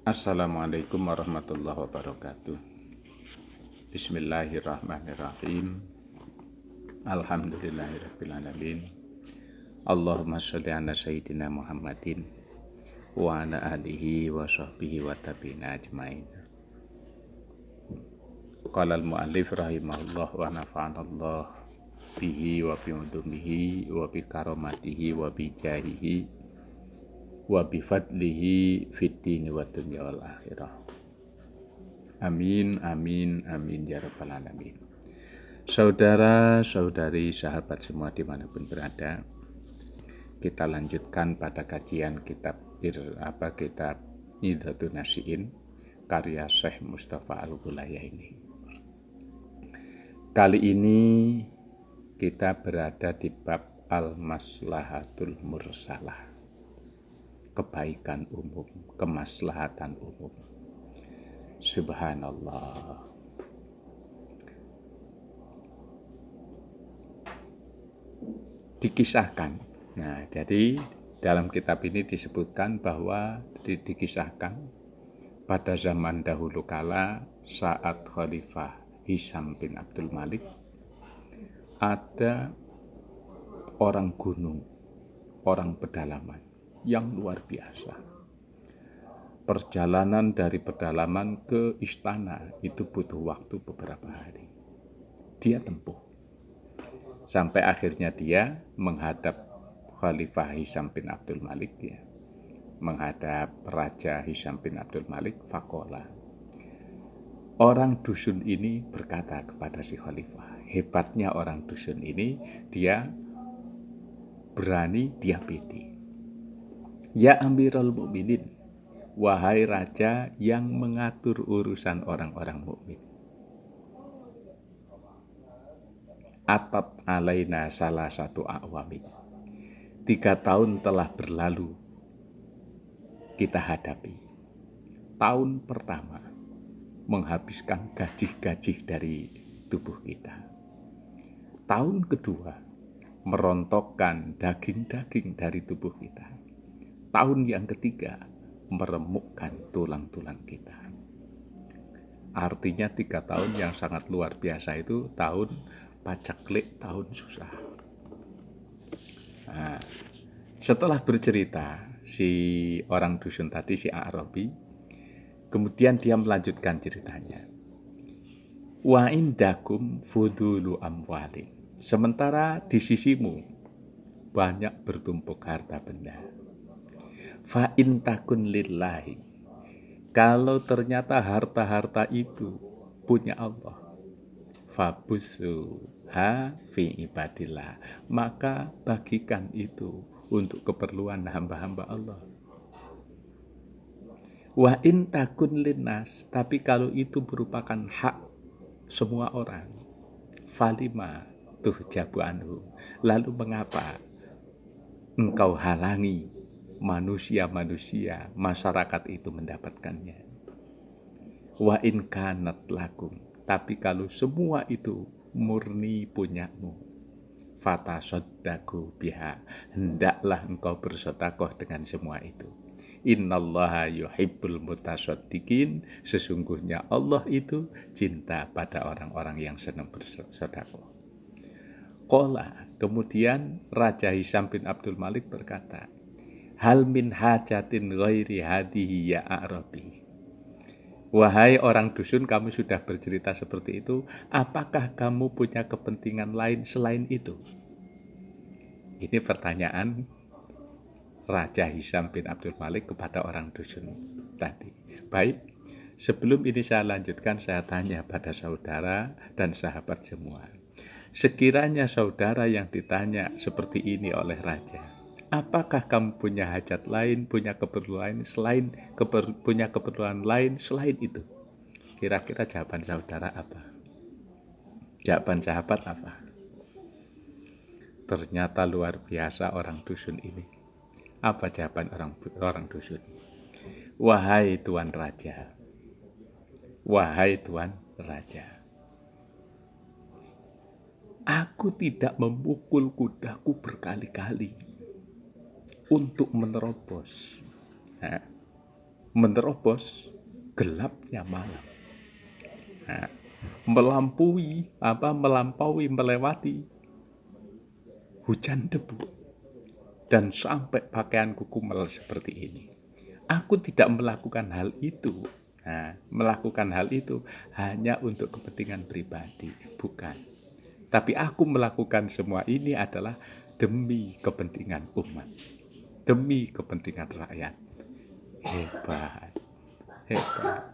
Assalamualaikum warahmatullahi wabarakatuh. Bismillahirrahmanirrahim. Alhamdulillahirrahmanirrahim. Allahumma sholli ala sayyidina Muhammadin wa ala alihi wa sahbihi wa tabi'ina ajmain. Qala al-mu'allif rahimahullah wa nafa'ana Allah bihi wa bi udumihi wa bi karamatihi wa bi jahihi wa bi fadlihi fid dini wa dunya wal akhirah. Amin, amin, amin ya rabbal alamin. Saudara-saudari, sahabat semua dimanapun berada, kita lanjutkan pada kajian kitab Idhatun Nasiin karya Syekh Mustafa Al-Ghulaya ini. Kali ini kita berada di bab Al-Maslahatul Mursalah, kebaikan umum, kemaslahatan umum. Subhanallah. Dikisahkan. Nah, jadi dalam kitab ini disebutkan bahwa dikisahkan pada zaman dahulu kala saat Khalifah Hisham bin Abdul Malik ada orang gunung, orang pedalaman yang luar biasa. Perjalanan dari pedalaman ke istana itu butuh waktu beberapa hari. Dia tempuh. Sampai akhirnya dia menghadap Khalifah Hisham bin Abdul Malik, dia menghadap Raja Hisham bin Abdul Malik. Faqala, orang dusun ini berkata kepada si Khalifah, hebatnya orang dusun ini, dia berani, dia pede. Ya Amirul Mukminin, wahai raja yang mengatur urusan orang-orang mukmin. Atat alaina salah satu awami. 3 tahun telah berlalu kita hadapi. Tahun pertama menghabiskan gajih-gajih dari tubuh kita. Tahun kedua merontokkan daging-daging dari tubuh kita. Tahun yang ketiga meremukkan tulang-tulang kita. Artinya 3 tahun yang sangat luar biasa itu tahun pacaklik, tahun susah. Nah, setelah bercerita si orang dusun tadi, si Arabi, kemudian dia melanjutkan ceritanya. Wa indakum fudulu amwalin. Sementara di sisimu banyak bertumpuk harta benda. Fa in takun lillahi. Kalau ternyata harta-harta itu punya Allah, fabusu ha fi ibadillah, maka bagikan itu untuk keperluan hamba-hamba Allah. Wa in takun linnas, tapi kalau itu merupakan hak semua orang, falima tuhjabu anhu, lalu mengapa engkau halangi manusia-manusia, masyarakat itu mendapatkannya. Wa in kanat lakum, tapi kalau semua itu murni punyamu, fatasaddaku biha, hendaklah engkau bersedekah dengan semua itu. Innallaha yuhibbul mutasaddiqin, sesungguhnya Allah itu cinta pada orang-orang yang senang bersedekah. Qala, kemudian Raja Hisham bin Abdul Malik berkata, hal min hajatin ghairi hadihi ya Arabi. Wahai orang dusun, kamu sudah bercerita seperti itu, apakah kamu punya kepentingan lain selain itu? Ini pertanyaan Raja Hisham bin Abdul Malik kepada orang dusun tadi. Baik, sebelum ini saya lanjutkan, saya tanya pada saudara dan sahabat semua. Sekiranya saudara yang ditanya seperti ini oleh Raja, apakah kamu punya hajat lain, punya keperluan lain selain itu? Kira-kira jawaban saudara apa? Jawaban sahabat apa? Ternyata luar biasa orang dusun ini. Apa jawaban orang dusun? Wahai Tuan Raja, wahai Tuan Raja, aku tidak memukul kudaku berkali-kali untuk menerobos menerobos gelapnya malam. Nah, melewati hujan debu dan sampai pakaianku kumel seperti ini. Aku tidak melakukan hal itu. Nah, melakukan hal itu hanya untuk kepentingan pribadi, bukan. Tapi aku melakukan semua ini adalah demi kepentingan umat, demi kepentingan rakyat. Hebat, hebat.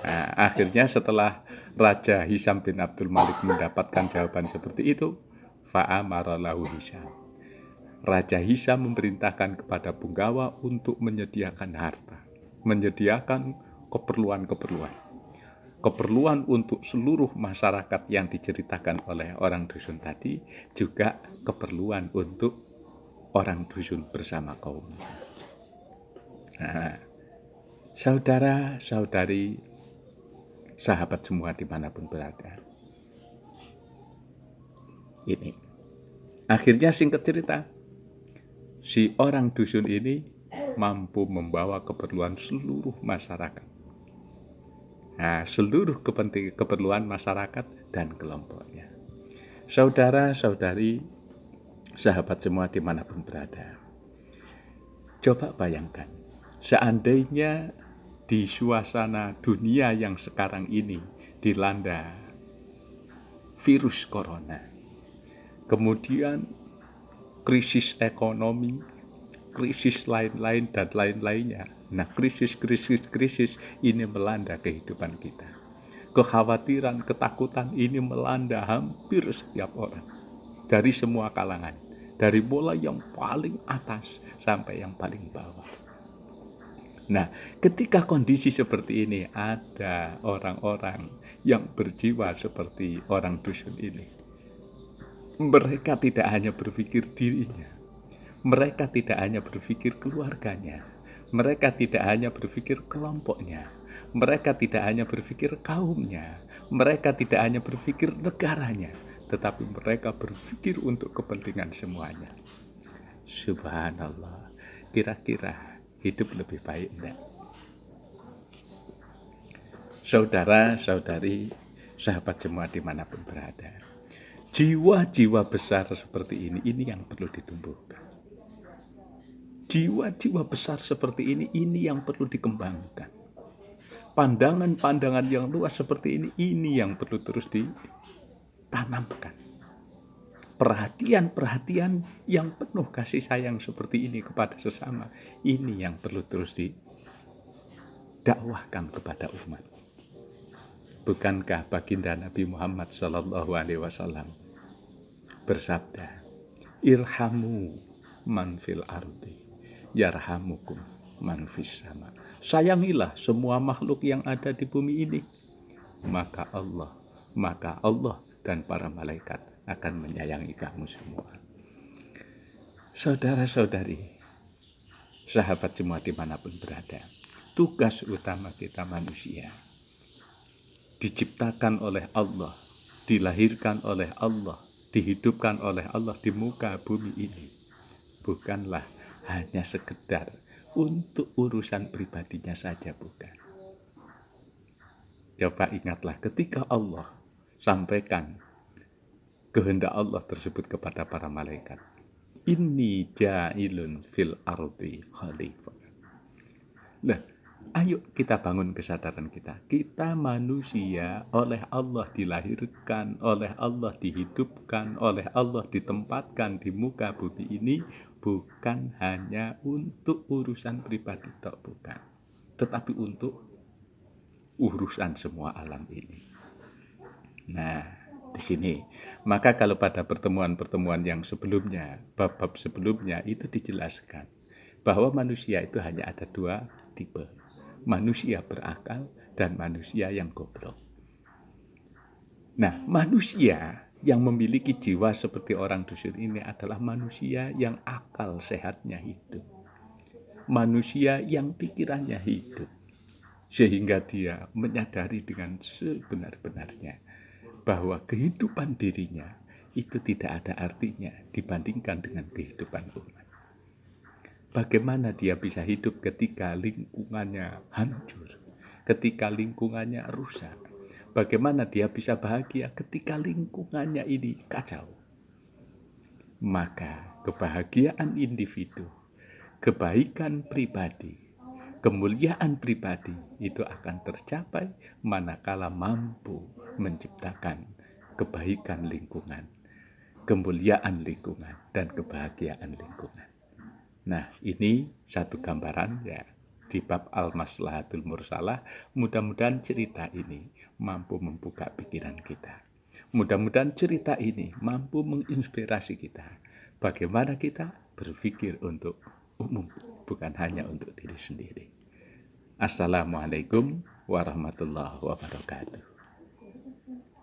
Nah, akhirnya setelah Raja Hisam bin Abdul Malik mendapatkan jawaban seperti itu, fa'amara lahu Hisam. Raja Hisam memerintahkan kepada Punggawa untuk menyediakan harta, menyediakan keperluan untuk seluruh masyarakat yang diceritakan oleh orang dusun tadi, juga keperluan untuk orang dusun bersama kaum. Nah, saudara-saudari, sahabat semua dimanapun berada, ini akhirnya singkat cerita, si orang dusun ini mampu membawa keperluan seluruh masyarakat. Nah, seluruh keperluan masyarakat dan kelompoknya. Saudara-saudari, sahabat semua dimanapun berada, coba bayangkan, seandainya di suasana dunia yang sekarang ini dilanda virus corona, kemudian krisis ekonomi, krisis lain-lain dan lain-lainnya. Nah, krisis ini melanda kehidupan kita. Kekhawatiran, ketakutan ini melanda hampir setiap orang. Dari semua kalangan. Dari mulai yang paling atas sampai yang paling bawah. Nah, ketika kondisi seperti ini, ada orang-orang yang berjiwa seperti orang dusun ini. Mereka tidak hanya berpikir dirinya, mereka tidak hanya berpikir keluarganya, mereka tidak hanya berpikir kelompoknya, mereka tidak hanya berpikir kaumnya, mereka tidak hanya berpikir negaranya, tetapi mereka berpikir untuk kepentingan semuanya. Subhanallah, kira-kira hidup lebih baik enggak? Saudara-saudari, sahabat semua dimanapun berada, jiwa-jiwa besar seperti ini yang perlu ditumbuhkan. Jiwa-jiwa besar seperti ini yang perlu dikembangkan. Pandangan-pandangan yang luas seperti ini yang perlu terus ditanamkan. Perhatian-perhatian yang penuh kasih sayang seperti ini kepada sesama, ini yang perlu terus didakwahkan kepada umat. Bukankah baginda Nabi Muhammad SAW bersabda, irhamu man fil ardi yarhamukum man fis sama. Sayangilah semua makhluk yang ada di bumi ini, maka Allah dan para malaikat akan menyayangi kamu semua. Saudara-saudari, sahabat semua dimanapun berada, tugas utama kita manusia diciptakan oleh Allah, dilahirkan oleh Allah, dihidupkan oleh Allah di muka bumi ini, bukanlah hanya sekedar untuk urusan pribadinya saja, bukan. Coba ingatlah ketika Allah sampaikan kehendak Allah tersebut kepada para malaikat, inni ja'ilun fil ardi khalifah. Nah, ayo kita bangun kesadaran kita. Kita manusia oleh Allah dilahirkan, oleh Allah dihidupkan, oleh Allah ditempatkan di muka bumi ini bukan hanya untuk urusan pribadi, bukan, tetapi untuk urusan semua alam ini. Nah, di sini, maka kalau pada pertemuan-pertemuan yang sebelumnya, bab-bab sebelumnya itu dijelaskan bahwa manusia itu hanya ada dua tipe, manusia berakal dan manusia yang goblok. Nah, manusia yang memiliki jiwa seperti orang dusun ini adalah manusia yang akal sehatnya hidup, manusia yang pikirannya hidup, sehingga dia menyadari dengan sebenar-benarnya bahwa kehidupan dirinya itu tidak ada artinya dibandingkan dengan kehidupan umat. Bagaimana dia bisa hidup ketika lingkungannya hancur, ketika lingkungannya rusak? Bagaimana dia bisa bahagia ketika lingkungannya ini kacau? Maka kebahagiaan individu, kebaikan pribadi, kemuliaan pribadi itu akan tercapai manakala mampu menciptakan kebaikan lingkungan, kemuliaan lingkungan, dan kebahagiaan lingkungan. Nah, ini satu gambaran ya di bab Al-Maslahatul Mursalah. Mudah-mudahan cerita ini mampu membuka pikiran kita. Mudah-mudahan cerita ini mampu menginspirasi kita. Bagaimana kita berpikir untuk umum, bukan hanya untuk diri sendiri. Assalamualaikum warahmatullahi wabarakatuh.